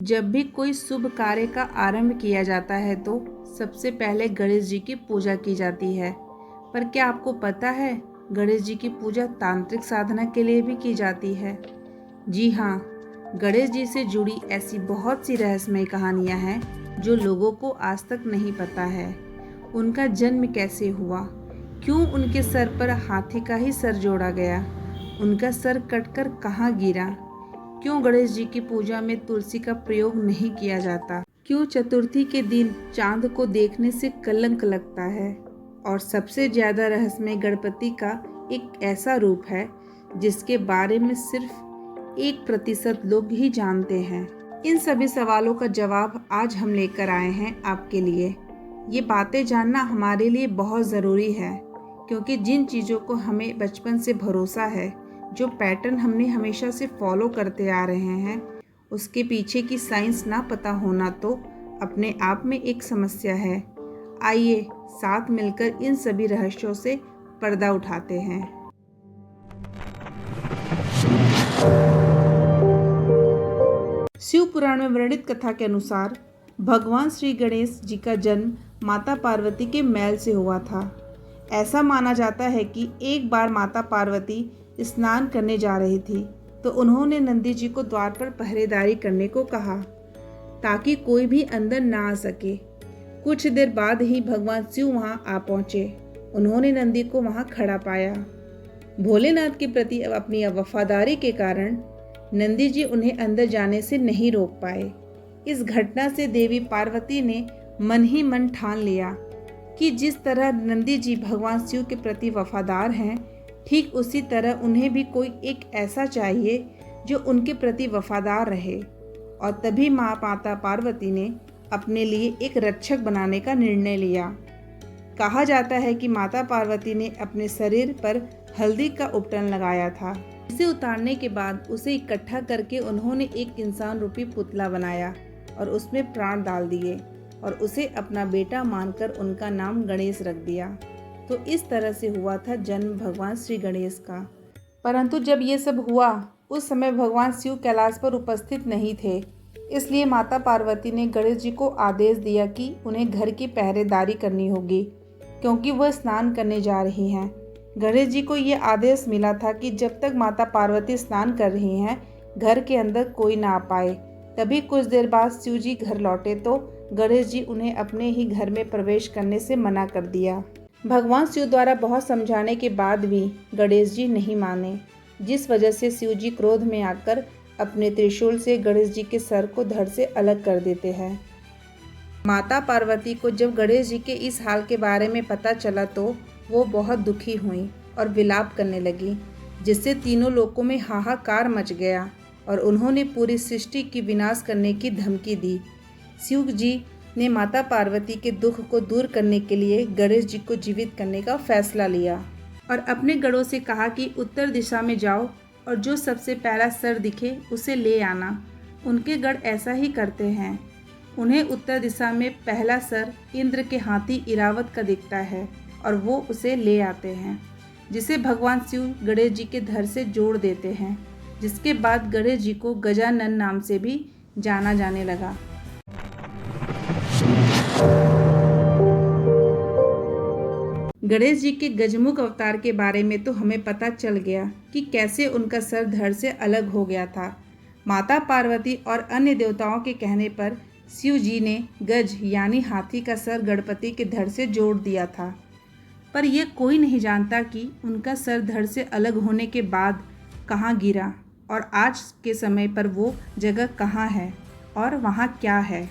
जब भी कोई शुभ कार्य का आरंभ किया जाता है तो सबसे पहले गणेश जी की पूजा की जाती है। पर क्या आपको पता है, गणेश जी की पूजा तांत्रिक साधना के लिए भी की जाती है। जी हाँ, गणेश जी से जुड़ी ऐसी बहुत सी रहस्यमय कहानियाँ हैं जो लोगों को आज तक नहीं पता है। उनका जन्म कैसे हुआ, क्यों उनके सर पर हाथी का ही सर जोड़ा गया, उनका सर कटकर कहाँ गिरा, क्यों गणेश जी की पूजा में तुलसी का प्रयोग नहीं किया जाता, क्यों चतुर्थी के दिन चांद को देखने से कलंक लगता है, और सबसे ज्यादा रहस्यमय गणपति का एक ऐसा रूप है जिसके बारे में सिर्फ 1% लोग ही जानते हैं। इन सभी सवालों का जवाब आज हम लेकर आए हैं आपके लिए। ये बातें जानना हमारे लिए बहुत ज़रूरी है, क्योंकि जिन चीज़ों को हमें बचपन से भरोसा है, जो पैटर्न हमने हमेशा से फॉलो करते आ रहे हैं, उसके पीछे की साइंस ना पता होना तो अपने आप में एक समस्या है। आइए साथ मिलकर इन सभी रहस्यों से पर्दा उठाते हैं। शिव पुराण में वर्णित कथा के अनुसार भगवान श्री गणेश जी का जन्म माता पार्वती के मैल से हुआ था। ऐसा माना जाता है कि एक बार माता पार्वती स्नान करने जा रही थी तो उन्होंने नंदी जी को द्वार पर पहरेदारी करने को कहा ताकि कोई भी अंदर ना आ सके। कुछ देर बाद ही भगवान शिव वहां आ पहुंचे। उन्होंने नंदी को वहां खड़ा पाया। भोलेनाथ के प्रति अपनी वफादारी के कारण नंदी जी उन्हें अंदर जाने से नहीं रोक पाए। इस घटना से देवी पार्वती ने मन ही मन ठान लिया कि जिस तरह नंदी जी भगवान शिव के प्रति वफादार हैं, ठीक उसी तरह उन्हें भी कोई एक ऐसा चाहिए जो उनके प्रति वफादार रहे। और तभी माता पार्वती ने अपने लिए एक रक्षक बनाने का निर्णय लिया। कहा जाता है कि माता पार्वती ने अपने शरीर पर हल्दी का उपटन लगाया था। इसे उतारने के बाद उसे इकट्ठा करके उन्होंने एक इंसान रूपी पुतला बनाया और उसमें प्राण डाल दिए और उसे अपना बेटा मानकर उनका नाम गणेश रख दिया। तो इस तरह से हुआ था जन्म भगवान श्री गणेश का। परंतु जब ये सब हुआ उस समय भगवान शिव कैलाश पर उपस्थित नहीं थे, इसलिए माता पार्वती ने गणेश जी को आदेश दिया कि उन्हें घर की पहरेदारी करनी होगी, क्योंकि वह स्नान करने जा रही हैं। गणेश जी को ये आदेश मिला था कि जब तक माता पार्वती स्नान कर रही हैं, घर के अंदर कोई ना आ पाए। तभी कुछ देर बाद शिव जी घर लौटे तो गणेश जी उन्हें अपने ही घर में प्रवेश करने से मना कर दिया। भगवान शिव द्वारा बहुत समझाने के बाद भी गणेश जी नहीं माने, जिस वजह से शिव जी क्रोध में आकर अपने त्रिशूल से गणेश जी के सर को धड़ से अलग कर देते हैं। माता पार्वती को जब गणेश जी के इस हाल के बारे में पता चला तो वो बहुत दुखी हुई और विलाप करने लगी, जिससे तीनों लोकों में हाहाकार मच गया और उन्होंने पूरी सृष्टि की विनाश करने की धमकी दी। शिव जी ने माता पार्वती के दुख को दूर करने के लिए गणेश जी को जीवित करने का फैसला लिया और अपने गणों से कहा कि उत्तर दिशा में जाओ और जो सबसे पहला सर दिखे उसे ले आना। उनके गण ऐसा ही करते हैं। उन्हें उत्तर दिशा में पहला सर इंद्र के हाथी इरावत का दिखता है और वो उसे ले आते हैं, जिसे भगवान शिव गणेश जी के धड़ से जोड़ देते हैं, जिसके बाद गणेश जी को गजानन नाम से भी जाना जाने लगा। गणेश जी के गजमुख अवतार के बारे में तो हमें पता चल गया कि कैसे उनका सर धड़ से अलग हो गया था। माता पार्वती और अन्य देवताओं के कहने पर शिव जी ने गज यानी हाथी का सर गणपति के धड़ से जोड़ दिया था। पर यह कोई नहीं जानता कि उनका सर धड़ से अलग होने के बाद कहाँ गिरा और आज के समय पर वो जगह कहाँ है और वहाँ क्या है।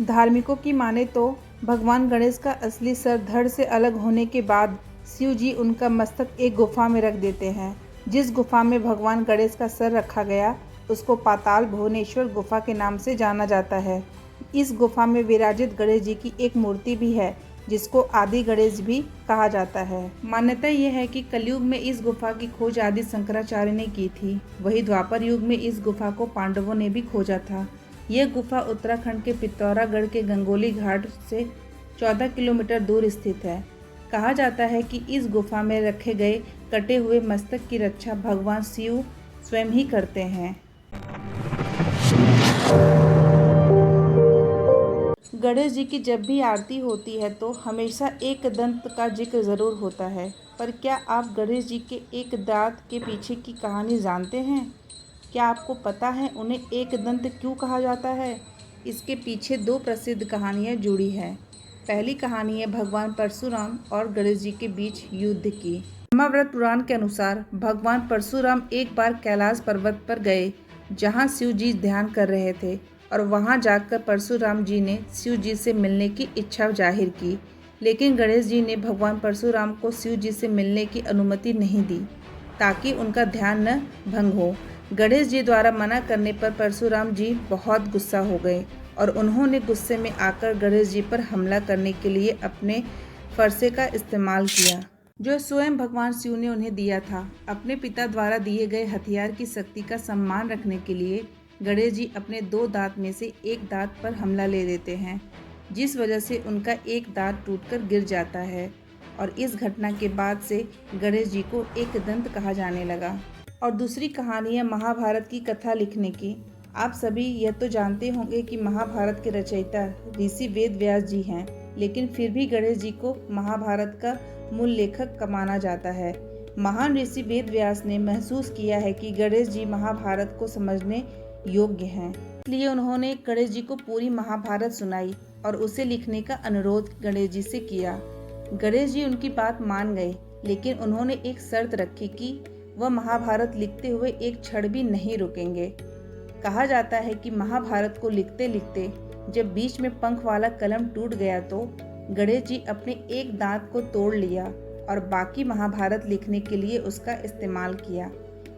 धार्मिकों की माने तो भगवान गणेश का असली सर धड़ से अलग होने के बाद शिव जी उनका मस्तक एक गुफा में रख देते हैं। जिस गुफा में भगवान गणेश का सर रखा गया उसको पाताल भुवनेश्वर गुफा के नाम से जाना जाता है। इस गुफा में विराजित गणेश जी की एक मूर्ति भी है, जिसको आदि गणेश भी कहा जाता है। मान्यता यह है कि कलयुग में इस गुफा की खोज आदि शंकराचार्य ने की थी। वही द्वापर युग में इस गुफा को पांडवों ने भी खोजा था। यह गुफा उत्तराखंड के पिथौरागढ़ के गंगोली घाट से 14 किलोमीटर दूर स्थित है। कहा जाता है कि इस गुफा में रखे गए कटे हुए मस्तक की रक्षा भगवान शिव स्वयं ही करते हैं। गणेश जी की जब भी आरती होती है तो हमेशा एक दंत का जिक्र ज़रूर होता है, पर क्या आप गणेश जी के एक दांत के पीछे की कहानी जानते हैं? क्या आपको पता है उन्हें एक दंत क्यों कहा जाता है? इसके पीछे दो प्रसिद्ध कहानियाँ जुड़ी हैं। पहली कहानी है भगवान परशुराम और गणेश जी के बीच युद्ध की। ब्रह्मावृत पुराण के अनुसार भगवान परशुराम एक बार कैलाश पर्वत पर गए, जहाँ शिव जी ध्यान कर रहे थे, और वहां जाकर परशुराम जी ने शिव जी से मिलने की इच्छा जाहिर की। लेकिन गणेश जी ने भगवान परशुराम को शिव जी से मिलने की अनुमति नहीं दी, ताकि उनका ध्यान न भंग हो। गणेश जी द्वारा मना करने पर परशुराम जी बहुत गुस्सा हो गए और उन्होंने गुस्से में आकर गणेश जी पर हमला करने के लिए अपने फरसे का इस्तेमाल किया, जो स्वयं भगवान शिव ने उन्हें दिया था। अपने पिता द्वारा दिए गए हथियार की शक्ति का सम्मान रखने के लिए गणेश जी अपने दो दांत में से एक दांत पर हमला ले लेते हैं, जिस वजह से उनका एक दांत टूटकर गिर जाता है, और इस घटना के बाद से गणेश जी को एक दंत कहा जाने लगा। और दूसरी कहानी है महाभारत की कथा लिखने की। आप सभी यह तो जानते होंगे कि महाभारत के रचयिता ऋषि वेद व्यास जी हैं, लेकिन फिर भी गणेश जी को महाभारत का मूल लेखक माना जाता है। महान ऋषि वेद व्यास ने महसूस किया है कि गणेश जी महाभारत को समझने योग्य हैं, इसलिए उन्होंने गणेश जी को पूरी महाभारत सुनाई और उसे लिखने का अनुरोध गणेश जी से किया। गणेश जी उनकी बात मान गए, लेकिन उन्होंने एक शर्त रखी कि वह महाभारत लिखते हुए एक क्षण भी नहीं रुकेंगे। कहा जाता है कि महाभारत को लिखते लिखते जब बीच में पंख वाला कलम टूट गया तो गणेश जी अपने एक दांत को तोड़ लिया और बाकी महाभारत लिखने के लिए उसका इस्तेमाल किया।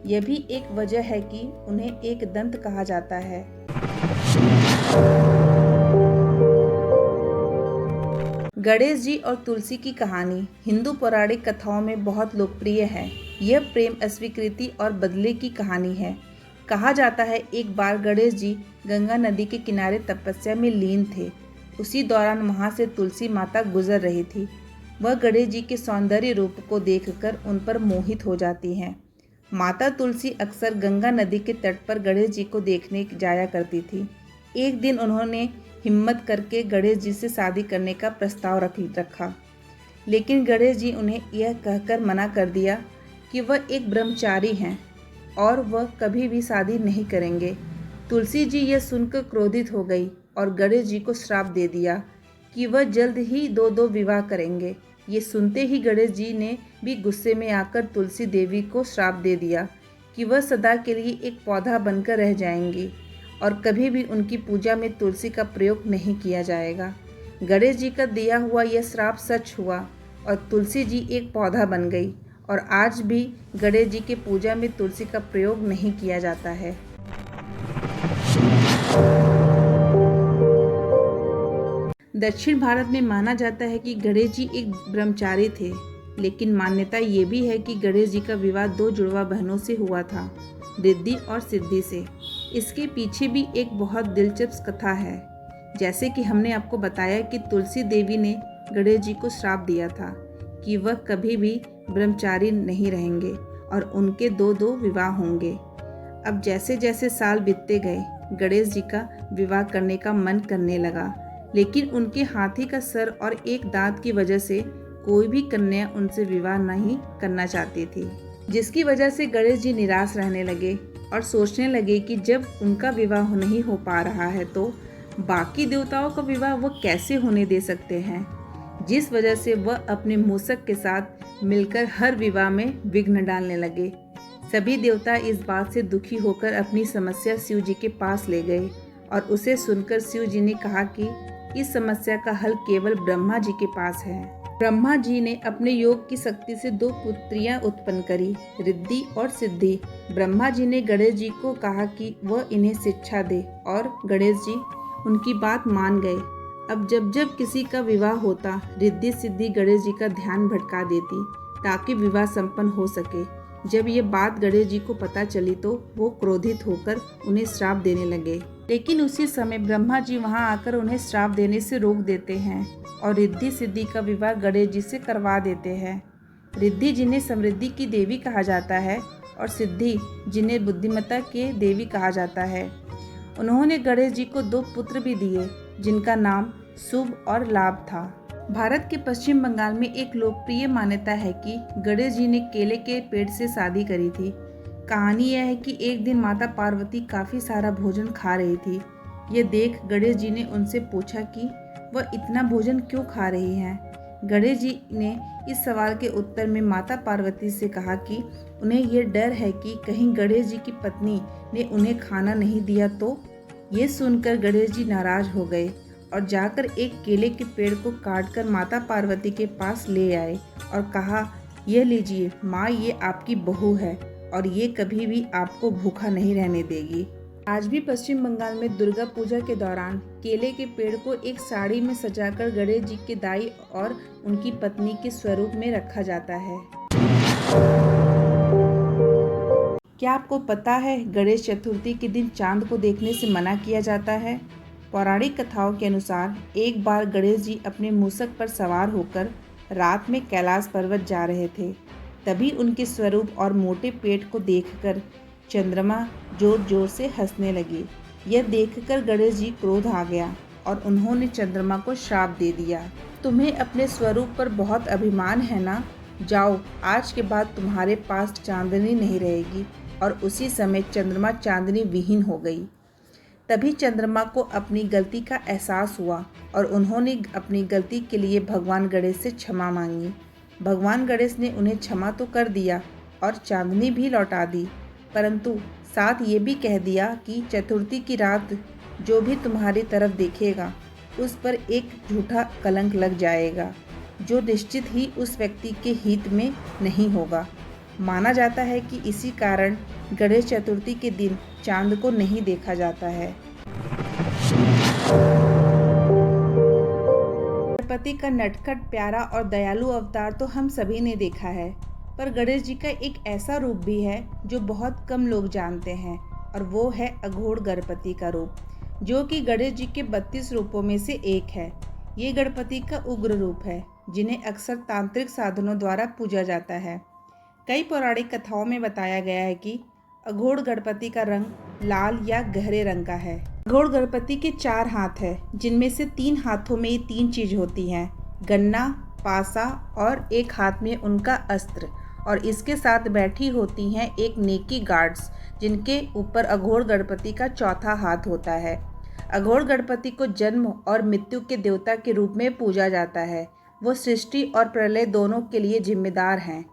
यह भी एक वजह है कि उन्हें एक दंत कहा जाता है। गणेश जी और तुलसी की कहानी हिंदू पौराणिक कथाओं में बहुत लोकप्रिय है। यह प्रेम, अस्वीकृति और बदले की कहानी है। कहा जाता है एक बार गणेश जी गंगा नदी के किनारे तपस्या में लीन थे। उसी दौरान वहां से तुलसी माता गुजर रही थी। वह गणेश जी के सौंदर्य रूप को देखकर उन पर मोहित हो जाती हैं। माता तुलसी अक्सर गंगा नदी के तट पर गणेश जी को देखने जाया करती थी। एक दिन उन्होंने हिम्मत करके गणेश जी से शादी करने का प्रस्ताव रखा, लेकिन गणेश जी उन्हें यह कहकर मना कर दिया कि वह एक ब्रह्मचारी हैं और वह कभी भी शादी नहीं करेंगे। तुलसी जी यह सुनकर क्रोधित हो गई और गणेश जी को श्राप दे दिया कि वह जल्द ही दो विवाह करेंगे। ये सुनते ही गणेश जी ने भी गुस्से में आकर तुलसी देवी को श्राप दे दिया कि वह सदा के लिए एक पौधा बनकर रह जाएंगी और कभी भी उनकी पूजा में तुलसी का प्रयोग नहीं किया जाएगा। गणेश जी का दिया हुआ यह श्राप सच हुआ और तुलसी जी एक पौधा बन गई, और आज भी गणेश जी के पूजा में तुलसी का प्रयोग नहीं किया जाता है। दक्षिण भारत में माना जाता है कि गणेश जी एक ब्रह्मचारी थे, लेकिन मान्यता ये भी है कि गणेश जी का विवाह दो जुड़वा बहनों से हुआ था, रिद्धि और सिद्धि से। इसके पीछे भी एक बहुत दिलचस्प कथा है। जैसे कि हमने आपको बताया कि तुलसी देवी ने गणेश जी को श्राप दिया था कि वह कभी भी ब्रह्मचारी नहीं रहेंगे और उनके दो विवाह होंगे। अब जैसे जैसे साल बीतते गए, गणेश जी का विवाह करने का मन करने लगा, लेकिन उनके हाथी का सर और एक दांत की वजह से कोई भी कन्या उनसे विवाह नहीं करना चाहती थी, जिसकी वजह से गणेश जी निराश रहने लगे और सोचने लगे कि जब उनका विवाह नहीं हो पा रहा है तो बाकी देवताओं का विवाह वह कैसे होने दे सकते हैं, जिस वजह से वह अपने मूषक के साथ मिलकर हर विवाह में विघ्न डालने लगे। सभी देवता इस बात से दुखी होकर अपनी समस्या शिव जी के पास ले गए और उसे सुनकर शिव जी ने कहा कि इस समस्या का हल केवल ब्रह्मा जी के पास है। ब्रह्मा जी ने अपने योग की शक्ति से दो पुत्रियां उत्पन्न करी, रिद्धि और सिद्धि। ब्रह्मा जी ने गणेश जी को कहा कि वह इन्हें शिक्षा दे और गणेश जी उनकी बात मान गए। अब जब जब किसी का विवाह होता, रिद्धि सिद्धि गणेश जी का ध्यान भटका देती ताकि विवाह संपन्न हो सके। जब ये बात गणेश जी को पता चली तो वो क्रोधित होकर उन्हें श्राप देने लगे, लेकिन उसी समय ब्रह्मा जी वहां आकर उन्हें श्राप देने से रोक देते हैं और रिद्धि सिद्धि का विवाह गणेश जी से करवा देते हैं। रिद्धि जिन्हें समृद्धि की देवी कहा जाता है और सिद्धि जिन्हें बुद्धिमत्ता के देवी कहा जाता है, उन्होंने गणेश जी को 2 पुत्र भी दिए जिनका नाम शुभ और लाभ था। भारत के पश्चिम बंगाल में एक लोकप्रिय मान्यता है कि गणेश जी ने केले के पेड़ से शादी करी थी। कहानी यह है कि एक दिन माता पार्वती काफ़ी सारा भोजन खा रही थी। ये देख गणेश जी ने उनसे पूछा कि वह इतना भोजन क्यों खा रही हैं। गणेश जी ने इस सवाल के उत्तर में माता पार्वती से कहा कि उन्हें ये डर है कि कहीं गणेश जी की पत्नी ने उन्हें खाना नहीं दिया तो। ये सुनकर गणेश जी नाराज हो गए और जाकर एक केले के पेड़ को काटकर माता पार्वती के पास ले आए और कहा, यह लीजिए माँ, ये आपकी बहू है और ये कभी भी आपको भूखा नहीं रहने देगी। आज भी पश्चिम बंगाल में दुर्गा पूजा के दौरान केले के पेड़ को एक साड़ी में सजाकर गणेश जी के दाई और उनकी पत्नी के स्वरूप में रखा जाता है। क्या आपको पता है गणेश चतुर्थी के दिन चांद को देखने से मना किया जाता है? पौराणिक कथाओं के अनुसार एक बार गणेश जी अपने मूषक पर सवार होकर रात में कैलाश पर्वत जा रहे थे। तभी उनके स्वरूप और मोटे पेट को देखकर चंद्रमा जोर जोर से हंसने लगी। यह देखकर गणेश जी क्रोध आ गया और उन्होंने चंद्रमा को श्राप दे दिया, तुम्हें अपने स्वरूप पर बहुत अभिमान है ना? जाओ, आज के बाद तुम्हारे पास चांदनी नहीं रहेगी। और उसी समय चंद्रमा चांदनी विहीन हो गई। तभी चंद्रमा को अपनी गलती का एहसास हुआ और उन्होंने अपनी गलती के लिए भगवान गणेश से क्षमा मांगी। भगवान गणेश ने उन्हें क्षमा तो कर दिया और चांदनी भी लौटा दी, परंतु साथ ये भी कह दिया कि चतुर्थी की रात जो भी तुम्हारी तरफ देखेगा उस पर एक झूठा कलंक लग जाएगा, जो निश्चित ही उस व्यक्ति के हित में नहीं होगा। माना जाता है कि इसी कारण गणेश चतुर्थी के दिन चांद को नहीं देखा जाता है। गणपति का नटखट, प्यारा और दयालु अवतार तो हम सभी ने देखा है, पर गणेश जी का एक ऐसा रूप भी है जो बहुत कम लोग जानते हैं और वो है अघोर गणपति का रूप, जो कि गणेश जी के 32 रूपों में से एक है। ये गणपति का उग्र रूप है जिन्हें अक्सर तांत्रिक साधनों द्वारा पूजा जाता है। कई पौराणिक कथाओं में बताया गया है कि अघोर गणपति का रंग लाल या गहरे रंग का है। अघोर गणपति के 4 हाथ हैं, जिनमें से 3 हाथों में ये 3 चीज होती हैं, गन्ना, पासा और एक हाथ में उनका अस्त्र। और इसके साथ बैठी होती हैं एक नेकी गार्ड्स, जिनके ऊपर अघोर गणपति का 4था हाथ होता है। अघोर गणपति को जन्म और मृत्यु के देवता के रूप में पूजा जाता है। वो सृष्टि और प्रलय दोनों के लिए जिम्मेदार हैं।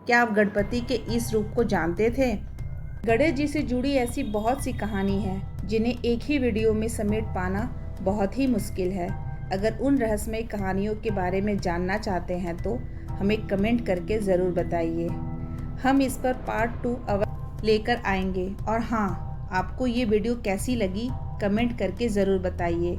क्या आप गणपति के इस रूप को जानते थे? गणेश जी से जुड़ी ऐसी बहुत सी कहानी है जिन्हें एक ही वीडियो में समेट पाना बहुत ही मुश्किल है। अगर उन रहस्यमय कहानियों के बारे में जानना चाहते हैं तो हमें कमेंट करके ज़रूर बताइए। हम इस पर पार्ट 2 अवश्य लेकर आएंगे। और हाँ, आपको ये वीडियो कैसी लगी कमेंट करके ज़रूर बताइए।